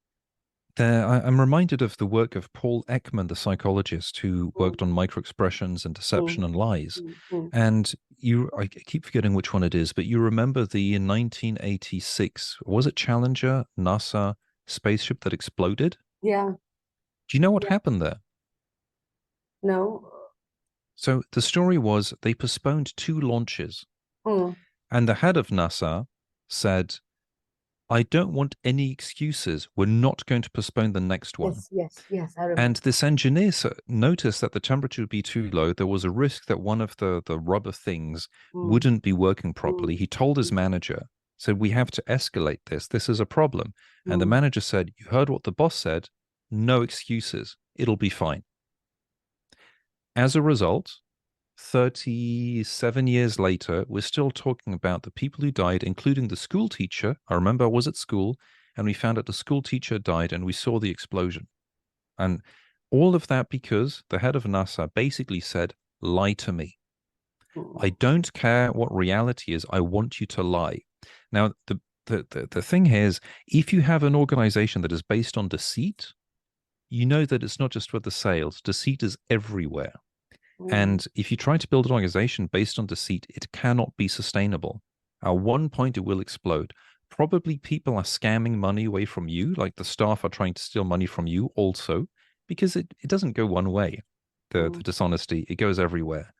I'm reminded of the work of Paul Ekman, the psychologist who worked on microexpressions and deception and lies. And I keep forgetting which one it is, but you remember the 1986, was it Challenger NASA spaceship that exploded? Yeah. Do you know what happened there? No. So the story was they postponed 2 launches, and the head of NASA said, I don't want any excuses. We're not going to postpone the next one. Yes, I remember. And this engineer noticed that the temperature would be too low. There was a risk that one of the rubber things wouldn't be working properly. He told his manager, said, we have to escalate this. This is a problem. And the manager said, you heard what the boss said. No excuses. It'll be fine. As a result, 37 years later, we're still talking about the people who died, including the school teacher. I remember I was at school and we found out the school teacher died and we saw the explosion. And all of that because the head of NASA basically said, lie to me. I don't care what reality is. I want you to lie. Now, the thing here is, if you have an organization that is based on deceit, you know that it's not just for the sales. Deceit is everywhere. And if you try to build an organization based on deceit, it cannot be sustainable. At one point, it will explode. Probably people are scamming money away from you, like the staff are trying to steal money from you also, because it doesn't go one way, the dishonesty. It goes everywhere.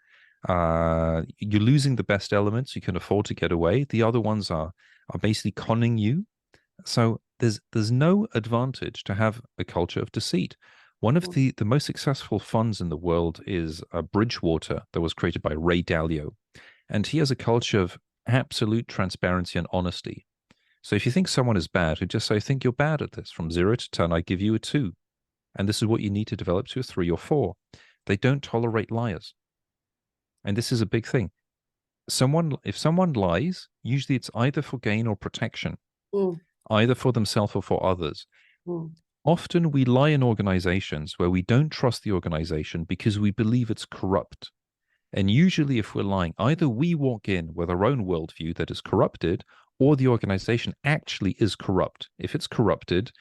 You're losing the best elements you can afford to get away. The other ones are basically conning you. So there's no advantage to have a culture of deceit. One of the most successful funds in the world is Bridgewater, that was created by Ray Dalio. And he has a culture of absolute transparency and honesty. So if you think someone is bad, he'd just say, I think you're bad at this. From 0 to 10, I give you a 2. And this is what you need to develop to a 3 or 4. They don't tolerate liars. And this is a big thing. If someone lies, usually it's either for gain or protection, either for themselves or for others. Often we lie in organizations where we don't trust the organization because we believe it's corrupt. And usually if we're lying, either we walk in with our own worldview that is corrupted, or the organization actually is corrupt. If it's corrupted,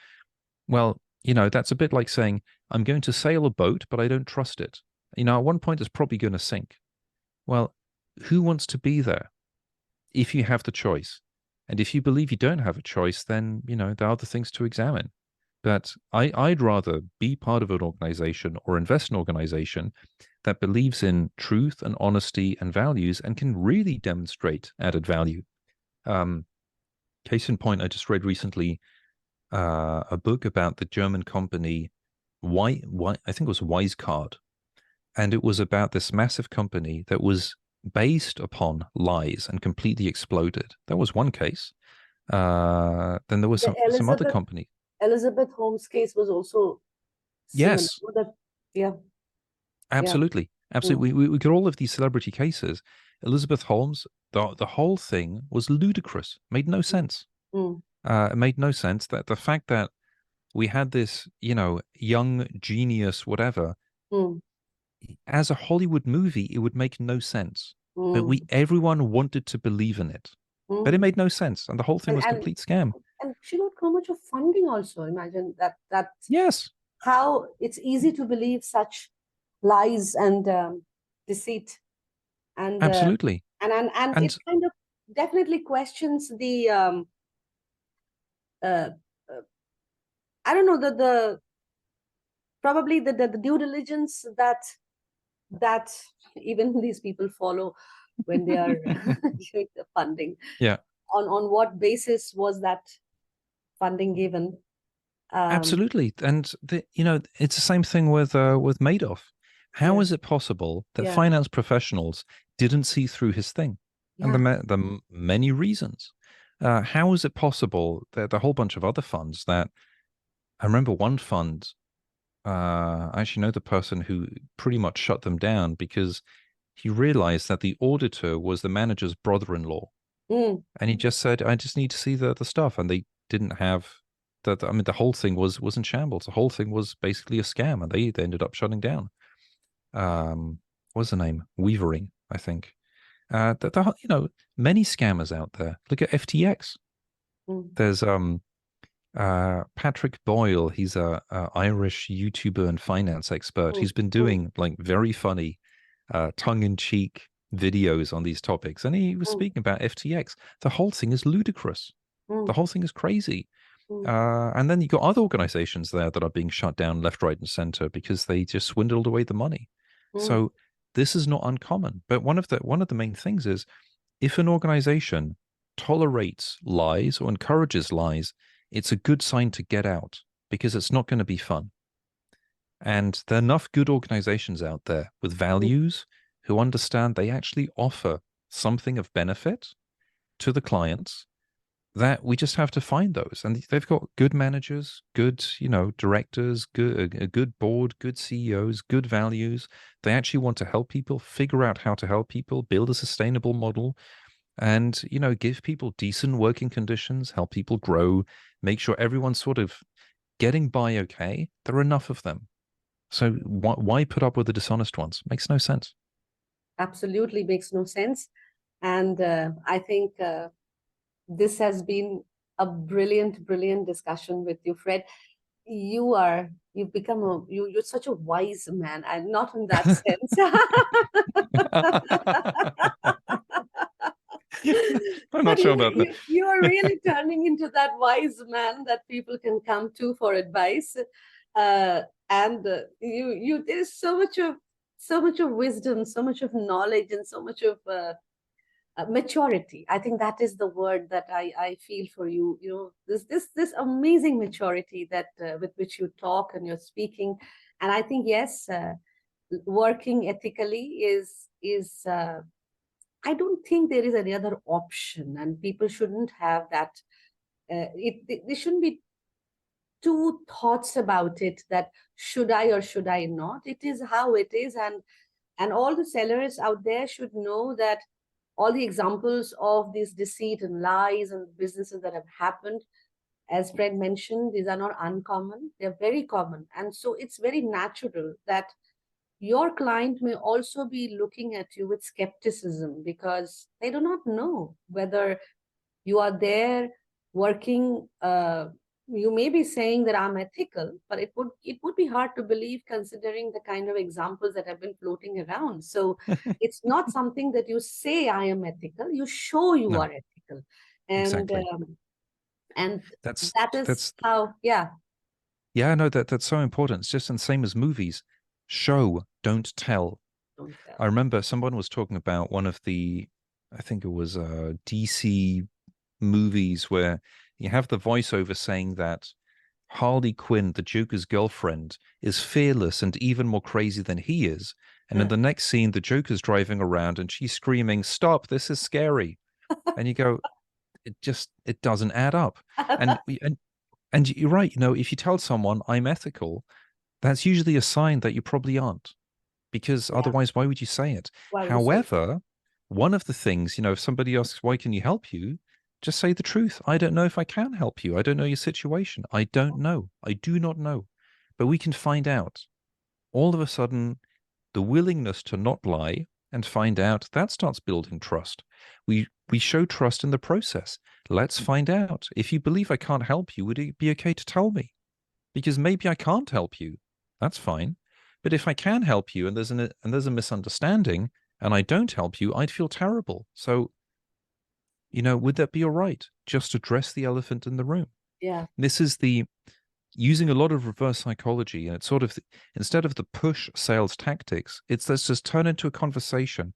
well, that's a bit like saying, I'm going to sail a boat, but I don't trust it. At one point it's probably going to sink. Well, who wants to be there if you have the choice? And if you believe you don't have a choice, then, there are other things to examine. But I'd rather be part of an organization or invest in an organization that believes in truth and honesty and values and can really demonstrate added value. Case in point, I just read recently a book about the German company, I think it was Wisecard. And it was about this massive company that was based upon lies and completely exploded. That was one case. Then there was some other company. Elizabeth Holmes' case was also similar. Yes. Absolutely. Absolutely. We get all of these celebrity cases. Elizabeth Holmes, the whole thing was ludicrous. Made no sense. It made no sense that the fact that we had this, young genius, whatever, as a Hollywood movie, it would make no sense. But everyone wanted to believe in it. But it made no sense. And the whole thing was a complete scam. And she got so much of funding also. Imagine that. Yes. How it's easy to believe such lies and deceit. And absolutely. And it kind of definitely questions the I don't know, the probably the due diligence that even these people follow when they are giving the funding. Yeah. On what basis was that funding given? Absolutely. And it's the same thing with Madoff. How is it possible that finance professionals didn't see through his thing? And Yeah. the many reasons. How is it possible that the whole bunch of other funds that I remember one fund, I actually know the person who pretty much shut them down because he realized that the auditor was the manager's brother-in-law. Mm, And he just said, I just need to see the stuff. And they didn't have I mean, the whole thing was in shambles. The whole thing was basically a scam, and they ended up shutting down. What's the name? Weavering, I think. Many scammers out there. Look at FTX. mm, There's Patrick Boyle. He's a Irish YouTuber and finance expert. mm, He's been mm, doing like very funny, tongue-in-cheek videos on these topics, and he was mm, speaking about FTX. The whole thing is ludicrous. The mm, whole thing is crazy. mm, And then you got other organizations there that are being shut down left, right, and center because they just swindled away the money. mm. So this is not uncommon. But one of the main things is if an organization tolerates lies or encourages lies, it's a good sign to get out because it's not going to be fun. And there are enough good organizations out there with values who understand they actually offer something of benefit to the clients that we just have to find those. And they've got good managers, good, directors, a good board, good CEOs, good values. They actually want to help people, figure out how to help people, build a sustainable model, and, give people decent working conditions, help people grow, make sure everyone's sort of getting by okay. There are enough of them. So why put up with the dishonest ones? Makes no sense. Absolutely makes no sense. And I think this has been a brilliant, brilliant discussion with you, Fred. You've become you're such a wise man, and not in that sense. I'm But not sure about that. you are really turning into that wise man that people can come to for advice. And there's so much of wisdom, so much of knowledge, and so much of maturity. I think that is the word that I feel for you. You know, this amazing maturity that with which you talk and you're speaking. And I think, yes, working ethically is I don't think there is any other option, and people shouldn't have that. There shouldn't be two thoughts about it, that should I or should I not. It is how it is, and all the sellers out there should know that all the examples of this deceit and lies and businesses that have happened, as Fred mentioned, these are not uncommon. They're very common, and so it's very natural that your client may also be looking at you with skepticism because they do not know whether you are there working. You may be saying that I'm ethical, but it would be hard to believe considering the kind of examples that have been floating around. So it's not something that you say I am ethical, you show you No, are ethical. and exactly. um, and That's that is that's how, yeah. Yeah, no, that's so important. It's just the same as movies. Show, don't tell. Don't tell. I remember someone was talking about one of the, I think it was DC movies where you have the voiceover saying that Harley Quinn, the Joker's girlfriend, is fearless and even more crazy than he is. And in Yeah. the next scene, the Joker's driving around and she's screaming, "Stop, this is scary." And you go, it doesn't add up. And and you're right, if you tell someone I'm ethical, that's usually a sign that you probably aren't, because Yeah, otherwise, why would you say it? why would you say? However, one of the things, if somebody asks, why can you help you? Just say the truth. I don't know if I can help you. I don't know your situation. I don't know. I do not know. But we can find out. All of a sudden, the willingness to not lie and find out, that starts building trust. We show trust in the process. Let's find out. If you believe I can't help you, would it be okay to tell me? Because maybe I can't help you. That's fine. But if I can help you and there's a misunderstanding and I don't help you, I'd feel terrible. So, would that be all right? Just address the elephant in the room. Yeah. This is the using a lot of reverse psychology, and it's sort of instead of the push sales tactics, it's let's just turn into a conversation.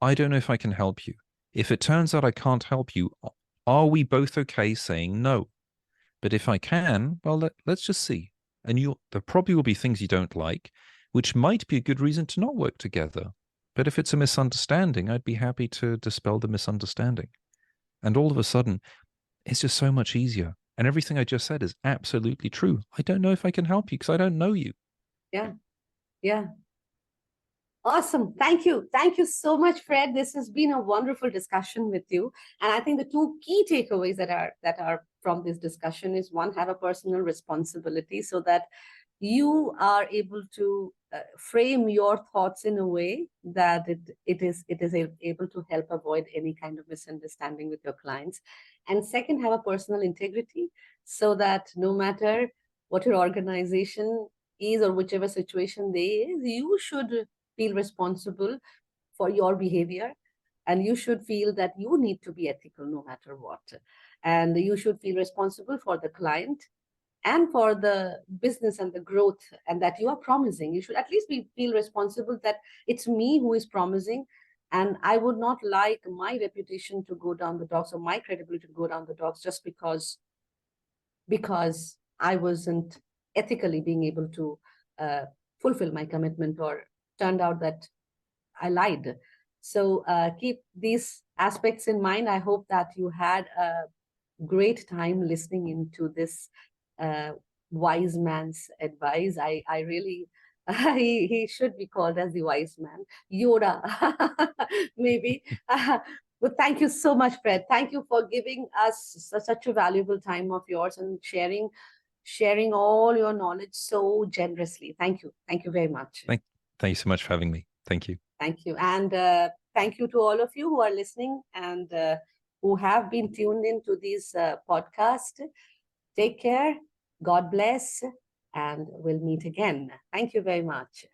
I don't know if I can help you. If it turns out I can't help you, are we both okay saying no? But if I can, well, let's just see. And there probably will be things you don't like, which might be a good reason to not work together. But if it's a misunderstanding, I'd be happy to dispel the misunderstanding. And all of a sudden, it's just so much easier. And everything I just said is absolutely true. I don't know if I can help you because I don't know you. Yeah. Yeah. Awesome. Thank you. Thank you so much, Fred. This has been a wonderful discussion with you. And I think the two key takeaways that are from this discussion is, one, have a personal responsibility so that you are able to frame your thoughts in a way that it is able to help avoid any kind of misunderstanding with your clients. And second, have a personal integrity so that no matter what your organization is or whichever situation they is, you should feel responsible for your behavior, and you should feel that you need to be ethical no matter what, and you should feel responsible for the client and for the business and the growth, and that you are promising. You should at least feel responsible that it's me who is promising, and I would not like my reputation to go down the dogs or my credibility to go down the dogs just because I wasn't ethically being able to fulfill my commitment, or turned out that I lied. So keep these aspects in mind. I hope that you had a great time listening into this wise man's advice. I really, he should be called as the wise man, Yoda, maybe. But thank you so much, Fred. Thank you for giving us such a valuable time of yours and sharing all your knowledge so generously. Thank you. Thank you very much. Thank you so much for having me. Thank you. Thank you. And thank you to all of you who are listening and who have been tuned into these podcasts. Take care. God bless. And we'll meet again. Thank you very much.